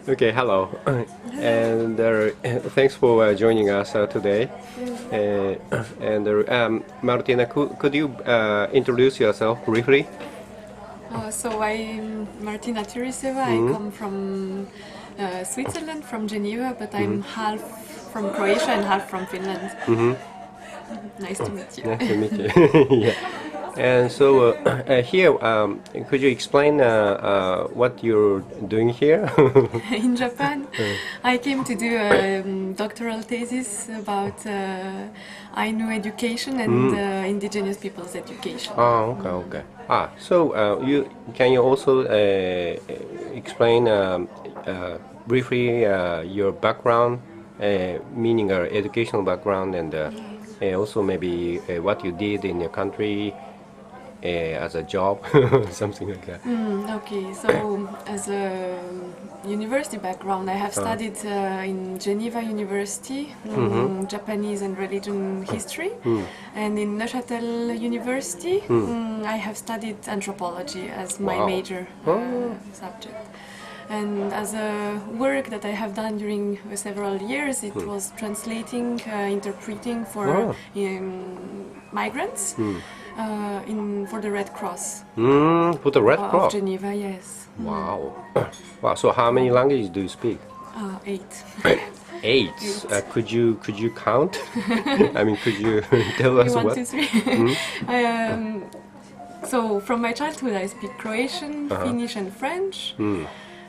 Okay, hello, and thanks for joining us today. Martina, could you introduce yourself briefly? So I'm Martina Tyriseva. I come from Switzerland, from Geneva, but I'm half from Croatia and half from Finland. Nice to meet you. Nice to meet you. Yeah. And so here, could you explain what you're doing here? In Japan, I came to do a doctoral thesis about Ainu education and indigenous peoples' education. Oh, okay. So can you also explain briefly your background, meaning educational background, and also maybe what you did in your country? As a job, something like that. Okay, so as a university background, I have studied in Geneva University, Japanese and religion history, and in Neuchâtel University, I have studied anthropology as my major subject. And as a work that I have done during several years, it was translating, interpreting for migrants. For the Red Cross. For the Red Cross? Of Geneva, yes. Wow. Wow. So how many languages do you speak? 8. 8. Could you count? I mean, could you tell us 1, what? 2, 3. So from my childhood, I speak Croatian, Finnish, and French.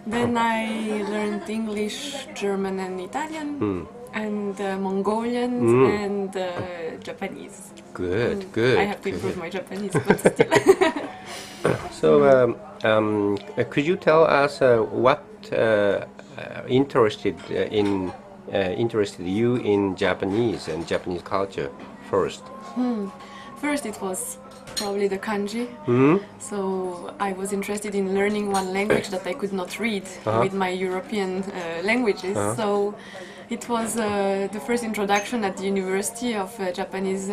Then I learned English, German, and Italian. And Mongolian and Japanese. Good. I have to improve my Japanese, but still. So, could you tell us what interested you in Japanese and Japanese culture first? First, it was probably the kanji. So I was interested in learning one language that I could not read with my European languages. So it was the first introduction at the university of Japanese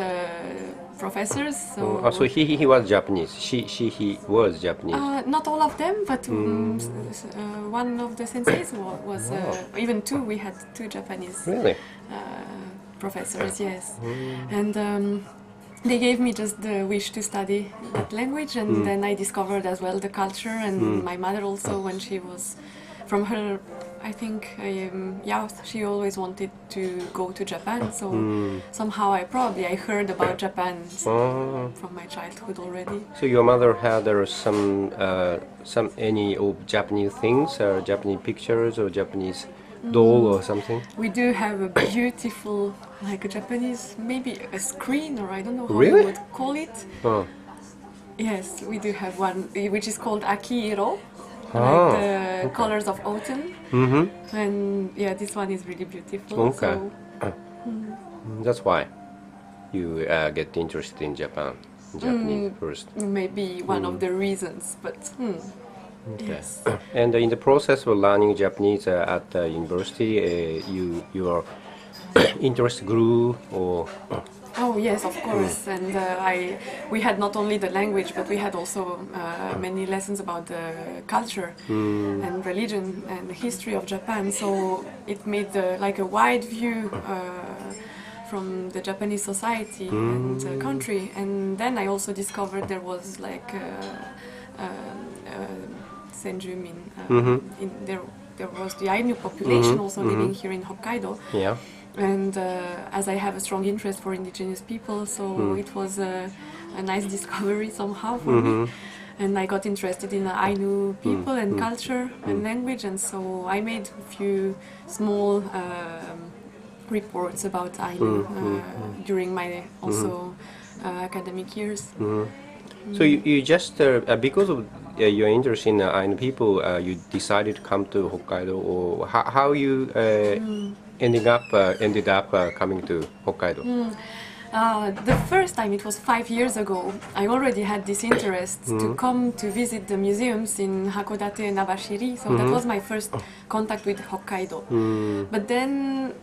professors. So he was Japanese. He was Japanese. Not all of them, but one of the senseis was even two. We had 2 Japanese professors. Yes, and they gave me just the wish to study that language, and then I discovered as well the culture. And my mother also, when she was from her, I think, she always wanted to go to Japan. So somehow I heard about Japan from my childhood already. So your mother had any of Japanese things, or Japanese pictures, or Japanese doll or something? We do have a beautiful, like a Japanese, maybe a screen, or I don't know how Really? you would call it. Yes, we do have one, which is called Aki-iro. Like the colors of autumn, and this one is really beautiful. Okay. So, That's why you get interested in Japanese first. Maybe one of the reasons, but Okay. yes. And in the process of learning Japanese at university, your interest grew, or? Oh yes, of course. And we had not only the language, but we had also many lessons about the culture and religion and the history of Japan. So it made like a wide view from the Japanese society and country. And then I also discovered there was like senjumin. There was the Ainu population also living here in Hokkaido. Yeah. And as I have a strong interest for indigenous people, so it was a nice discovery somehow for me. And I got interested in Ainu people and culture and language, and so I made a few small reports about Ainu during my also academic years. So you just because of your interest in Ainu people, you decided to come to Hokkaido, or how you ended up coming to Hokkaido? The first time, it was 5 years ago, I already had this interest to come to visit the museums in Hakodate and Abashiri, so that was my first contact with Hokkaido. But then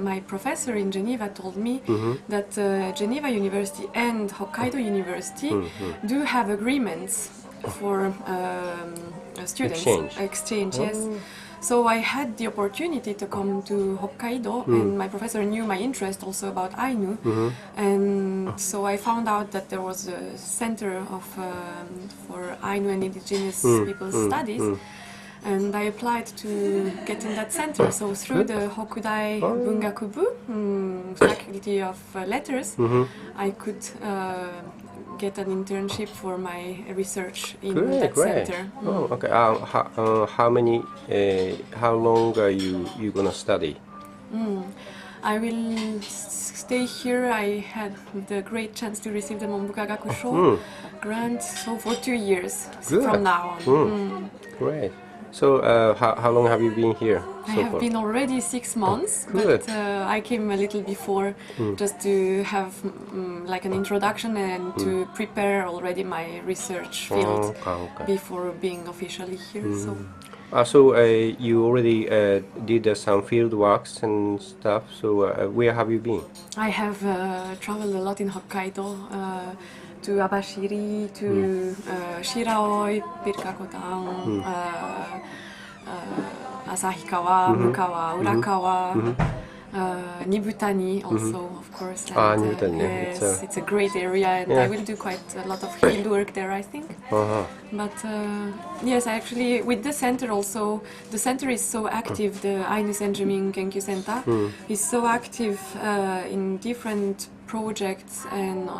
my professor in Geneva told me that Geneva University and Hokkaido University do have agreements for students. Exchange. Yes. So I had the opportunity to come to Hokkaido, and my professor knew my interest also about Ainu, and so I found out that there was a center for Ainu and indigenous people's studies, and I applied to get in that center. So through the Hokudai Bungakubu faculty of letters, I could get an internship for my research in that center. Oh, okay. How long are you gonna study? I will stay here. I had the great chance to receive the Monbuka Gakusho grant, so for 2 years from now on. Great. So how long have you been here? I have been already 6 months, but I came a little before just to have like an introduction and to prepare already my research field before being officially here. So you already did some field works and stuff. So where have you been? I have traveled a lot in Hokkaido. To Abashiri, to Shiraoi, Birkakotan, Asahikawa, Mukawa, Urakawa, Nibutani also, of course. And, Nibutani. Yes, it's a great area, and I will do quite a lot of field work there, I think. But yes, actually, with the center also, the center is so active. The Ainu Senjumin Kenkyu Center is so active in different projects, and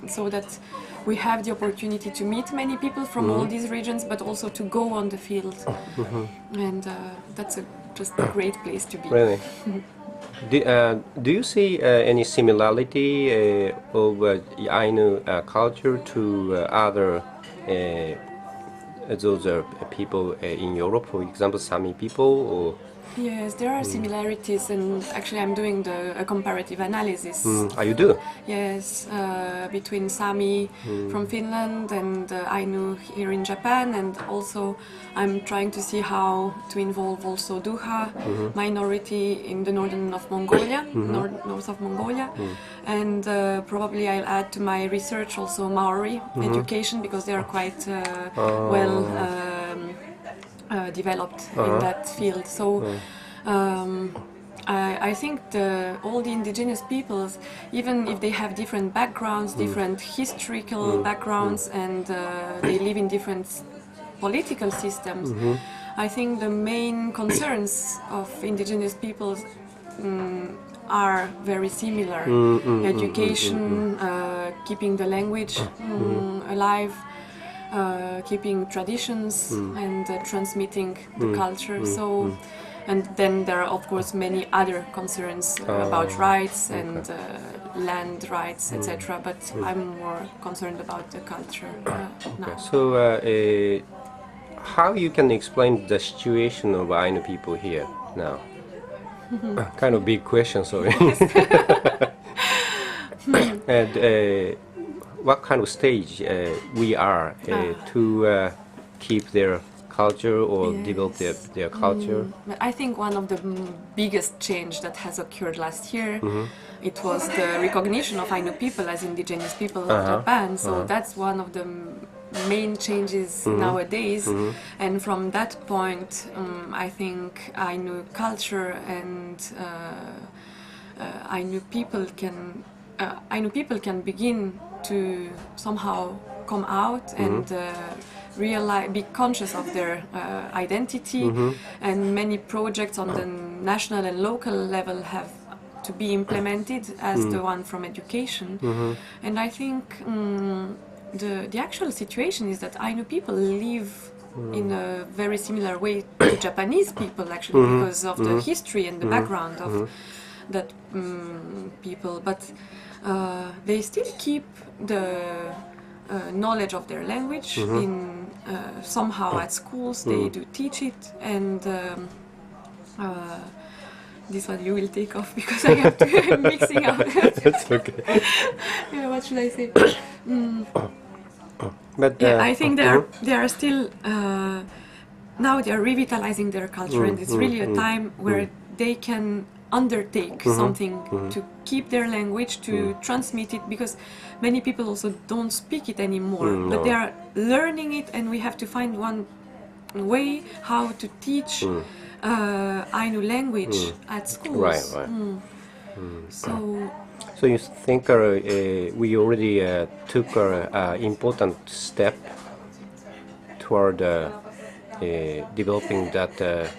so that we have the opportunity to meet many people from all these regions, but also to go on the field, and that's just a great place to be. Really? Do you see any similarity of Ainu culture to other those people in Europe, for example, Sami people? Or? Yes, there are similarities, and actually I'm doing a comparative analysis. You do? Yes, between Sami from Finland and Ainu here in Japan, and also I'm trying to see how to involve also Duha minority in the northern of Mongolia, north of Mongolia, and probably I'll add to my research also Maori education, because they are quite well developed in that field. So I think all the indigenous peoples, even if they have different backgrounds, different historical backgrounds, and they live in different political systems, I think the main concerns of indigenous peoples are very similar. Education, keeping the language alive, keeping traditions and transmitting the culture. So, and then there are of course many other concerns about rights and land rights, etc. But I'm more concerned about the culture now. So, how you can explain the situation of Ainu people here now? Kind of big question, sorry. And what kind of stage we are to keep their culture or develop their culture? I think one of the biggest change that has occurred last year, it was the recognition of Ainu people as indigenous people of Japan. So that's one of the main changes nowadays. And from that point, I think Ainu culture and Ainu people can begin to somehow come out and realize, be conscious of their identity, and many projects on the national and local level have to be implemented as the one from education. And I think the actual situation is that Ainu people live in a very similar way to Japanese people, actually, because of the history and the background of that people, but they still keep the knowledge of their language in somehow at schools. They do teach it, and this one you will take off because I have to I'm mixing up. That's okay. Yeah, what should I say? But yeah, I think they are still now they are revitalizing their culture, and it's really a time where they can undertake something to keep their language, to transmit it, because many people also don't speak it anymore, but they are learning it, and we have to find one way how to teach Ainu language at schools. Right. So So you think we already took an important step toward developing that,